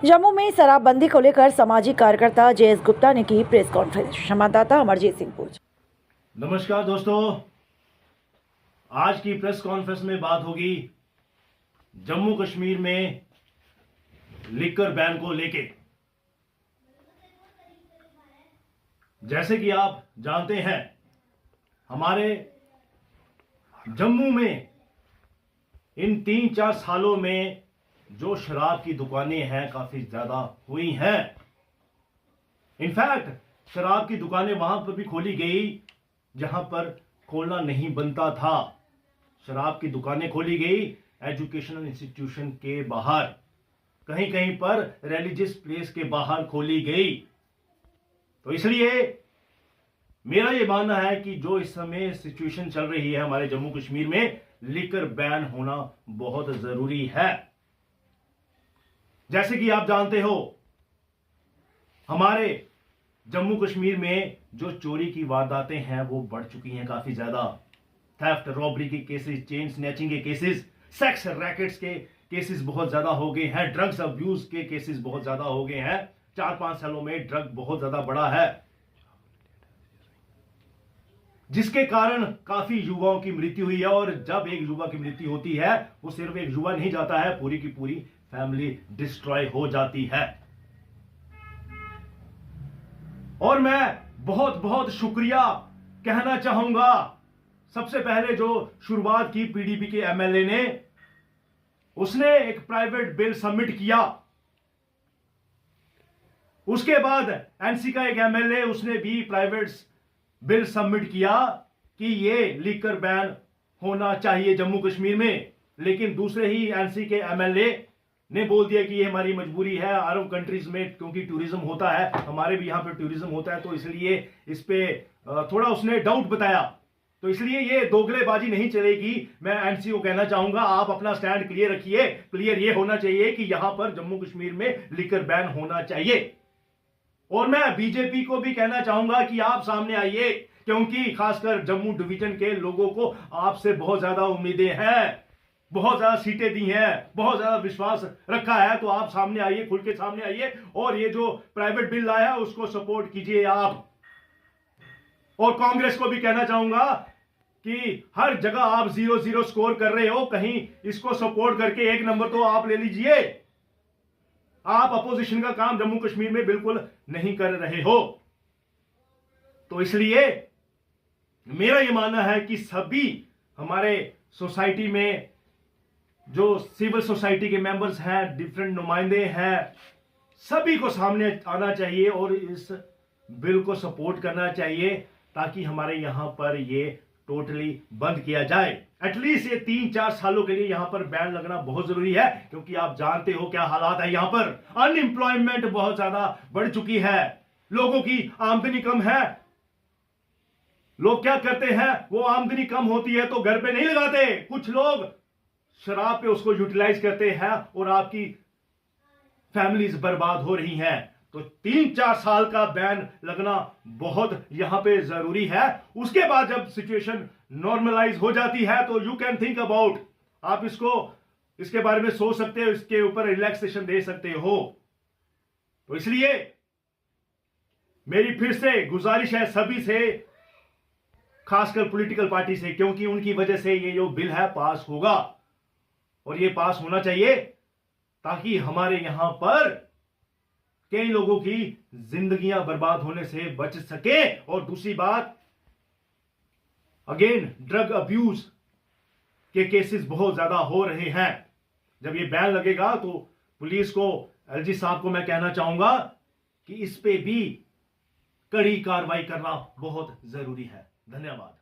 जम्मू में शराबबंदी को लेकर सामाजिक कार्यकर्ता जेएस गुप्ता ने की प्रेस कॉन्फ्रेंस। संवाददाता अमरजीत सिंह पूछ। नमस्कार दोस्तों, आज की प्रेस कॉन्फ्रेंस में बात होगी जम्मू कश्मीर में लिकर बैन को लेके। जैसे कि आप जानते हैं, हमारे जम्मू में इन 3-4 सालों में जो शराब की दुकानें हैं काफी ज्यादा हुई हैं। इनफैक्ट शराब की दुकानें वहां पर भी खोली गई जहां पर खोलना नहीं बनता था। शराब की दुकानें खोली गई एजुकेशनल इंस्टीट्यूशन के बाहर, कहीं कहीं पर रिलीजियस प्लेस के बाहर खोली गई। तो इसलिए मेरा यह मानना है कि जो इस समय सिचुएशन चल रही है हमारे जम्मू कश्मीर में, लिकर बैन होना बहुत जरूरी है। जैसे कि आप जानते हो, हमारे जम्मू कश्मीर में जो चोरी की वारदातें हैं वो बढ़ चुकी हैं काफी ज्यादा। थेफ्ट, रॉबरी के केसेस, चेन स्नैचिंग के केसेस, सेक्स रैकेट्स के केसेस बहुत ज्यादा हो गए हैं, ड्रग्स अब्यूज के केसेस बहुत ज्यादा हो गए हैं। 4-5 सालों में ड्रग बहुत ज्यादा बढ़ा है, जिसके कारण काफी युवाओं की मृत्यु हुई है। और जब एक युवा की मृत्यु होती है, वो सिर्फ एक युवा नहीं जाता है, पूरी की पूरी फैमिली डिस्ट्रॉय हो जाती है। और मैं बहुत बहुत शुक्रिया कहना चाहूंगा, सबसे पहले जो शुरुआत की पीडीपी के एमएलए ने, उसने एक प्राइवेट बिल सबमिट किया। उसके बाद एनसी का एक एमएलए, उसने भी प्राइवेट बिल सबमिट किया कि ये लिकर बैन होना चाहिए जम्मू कश्मीर में। लेकिन दूसरे ही एनसी के एमएलए ने बोल दिया कि ये हमारी मजबूरी है, अरब कंट्रीज में क्योंकि टूरिज्म होता है, हमारे भी यहां पे टूरिज्म होता है, तो इसलिए इस पे थोड़ा उसने डाउट बताया। तो इसलिए ये दोगलेबाजी नहीं चलेगी। मैं एनसी को कहना चाहूंगा, आप अपना स्टैंड क्लियर रखिए। क्लियर ये होना चाहिए कि यहां पर जम्मू कश्मीर में लिकर बैन होना चाहिए। और मैं बीजेपी को भी कहना चाहूंगा कि आप सामने आइए, क्योंकि खासकर जम्मू डिवीजन के लोगों को आपसे बहुत ज्यादा उम्मीदें हैं, बहुत ज्यादा सीटें दी हैं, बहुत ज्यादा विश्वास रखा है। तो आप सामने आइए, खुल के सामने आइए और ये जो प्राइवेट बिल लाया है उसको सपोर्ट कीजिए आप। और कांग्रेस को भी कहना चाहूंगा कि हर जगह आप 0-0 स्कोर कर रहे हो, कहीं इसको सपोर्ट करके 1 नंबर तो आप ले लीजिए। आप अपोजिशन का काम जम्मू कश्मीर में बिल्कुल नहीं कर रहे हो। तो इसलिए मेरा यह मानना है कि सभी हमारे सोसाइटी में जो सिविल सोसाइटी के मेंबर्स हैं, डिफरेंट नुमाइंदे हैं, सभी को सामने आना चाहिए और इस बिल को सपोर्ट करना चाहिए, ताकि हमारे यहां पर ये टोटली बंद किया जाए। एटलीस्ट ये 3-4 सालों के लिए यहां पर बैन लगना बहुत जरूरी है, क्योंकि आप जानते हो क्या हालात है यहां पर। अनएम्प्लॉयमेंट बहुत ज्यादा बढ़ चुकी है, लोगों की आमदनी कम है। लोग क्या करते हैं, वो आमदनी कम होती है तो घर पे नहीं लगाते, कुछ लोग शराब पे उसको यूटिलाइज करते हैं और आपकी फैमिलीज बर्बाद हो रही हैं। तो 3-4 साल का बैन लगना बहुत यहां पे जरूरी है। उसके बाद जब सिचुएशन नॉर्मलाइज हो जाती है तो यू कैन थिंक अबाउट, आप इसके बारे में सोच सकते हो, इसके ऊपर रिलैक्सेशन दे सकते हो। तो इसलिए मेरी फिर से गुजारिश है सभी से, खासकर पॉलिटिकल पार्टी से, क्योंकि उनकी वजह से ये जो बिल है पास होगा और ये पास होना चाहिए, ताकि हमारे यहां पर कई लोगों की जिंदगियां बर्बाद होने से बच सके। और दूसरी बात, अगेन ड्रग अब्यूज के केसेस बहुत ज्यादा हो रहे हैं। जब ये बैन लगेगा तो पुलिस को, एलजी साहब को मैं कहना चाहूंगा कि इस पे भी कड़ी कार्रवाई करना बहुत जरूरी है। धन्यवाद।